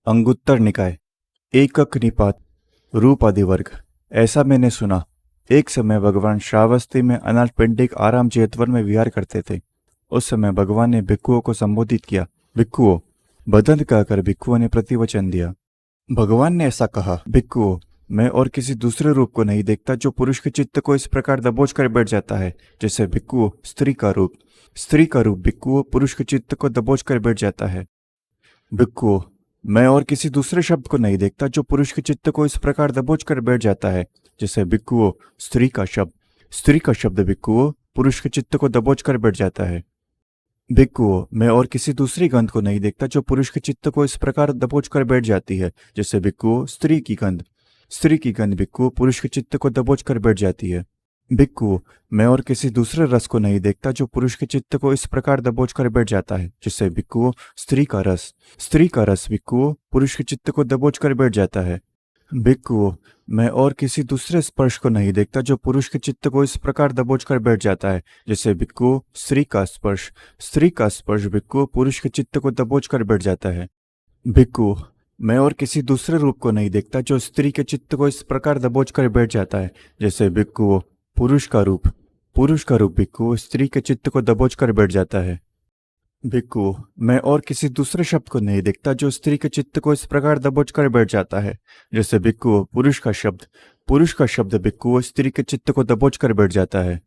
अंगुत्तर निकाय। एकक निपात रूप आदि वर्ग। ऐसा मैंने सुना, एक समय भगवान श्रावस्ती में अनाथपिंडिक आराम जेतवन में विहार करते थे। उस समय भगवान ने भिक्षुओं को संबोधित किया। भिक्षुओं, बदन कहकर भिक्षुओं ने प्रतिवचन दिया। भगवान ने ऐसा कहा, भिक्षुओं, मैं और किसी दूसरे रूप को नहीं देखता जो पुरुष के चित्त को इस प्रकार दबोच कर बैठ जाता है जैसे भिक्षुओं स्त्री का रूप। स्त्री का रूप भिक्षुओं पुरुष के चित्त को दबोच कर बैठ जाता है। भिक्षुओं, मैं और किसी दूसरे शब्द को नहीं देखता जो पुरुष के चित्त को इस प्रकार दबोच कर बैठ जाता है जैसे भिक्षुओं स्त्री का शब्द। स्त्री का शब्द भिक्षुओं पुरुष के चित्त को दबोच कर बैठ जाता है। भिक्षुओं, मैं और किसी दूसरी गंध को नहीं देखता जो पुरुष के चित्त को इस प्रकार दबोच कर बैठ जाती है जैसे भिक्षुओं स्त्री की गंध। स्त्री की गंध भिक्षुओं पुरुष के चित्त को दबोच कर बैठ जाती है। भिक्षुओं, मैं और किसी दूसरे रस को नहीं देखता जो पुरुष के चित्त को इस प्रकार दबोच कर बैठ जाता है जिससे भिक्षुओं स्त्री का रस। स्त्री का रस भिक्षुओं पुरुष के चित्त को दबोच कर बैठ जाता है। भिक्षुओं, मैं और किसी दूसरे स्पर्श को नहीं देखता जो पुरुष के चित्त को इस प्रकार दबोच कर बैठ जाता है जैसे भिक्षुओं स्त्री का स्पर्श। स्त्री का स्पर्श भिक्षुओं पुरुष के चित्त को दबोच कर बैठ जाता है। भिक्षुओं, मैं और किसी दूसरे रूप को नहीं देखता जो स्त्री के चित्त को इस प्रकार दबोच कर बैठ जाता है जैसे भिक्षुओं पुरुष का रूप। पुरुष का रूप भिक्षुओं स्त्री के चित्त को दबोच कर बैठ जाता है। भिक्षुओं, मैं और किसी दूसरे शब्द को नहीं देखता जो स्त्री के चित्त को इस प्रकार दबोच कर बैठ जाता है जैसे भिक्षुओं पुरुष का शब्द। पुरुष का शब्द भिक्षुओं स्त्री के चित्त को दबोच कर बैठ जाता है।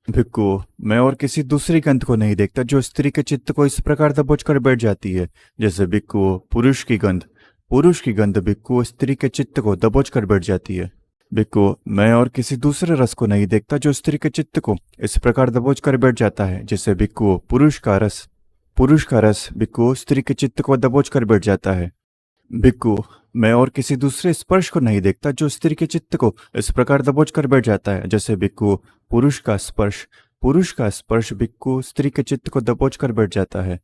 भिक्षुओं, मैं और किसी दूसरी गंध को नहीं देखता जो स्त्री के चित्त को इस प्रकार दबोच कर बैठ जाती है जैसे भिक्षुओं पुरुष की गंध। पुरुष की गंध भिक्षुओं स्त्री के चित्त को दबोच कर बैठ जाती है। भिक्षुओं, मैं और किसी दूसरे रस को नहीं देखता जो स्त्री के चित्त को इस प्रकार दबोच कर बैठ जाता है जैसे भिक्षुओं पुरुष का रस। पुरुष का रस भिक्षुओं स्त्री के चित्त को दबोच कर बैठ जाता है। भिक्षुओं, मैं और किसी दूसरे स्पर्श को नहीं देखता जो स्त्री के चित्त को इस प्रकार दबोच कर बैठ जाता है जैसे भिक्षुओं पुरुष का स्पर्श। पुरुष का स्पर्श भिक्षुओं स्त्री के चित्त को दबोच कर बैठ जाता है।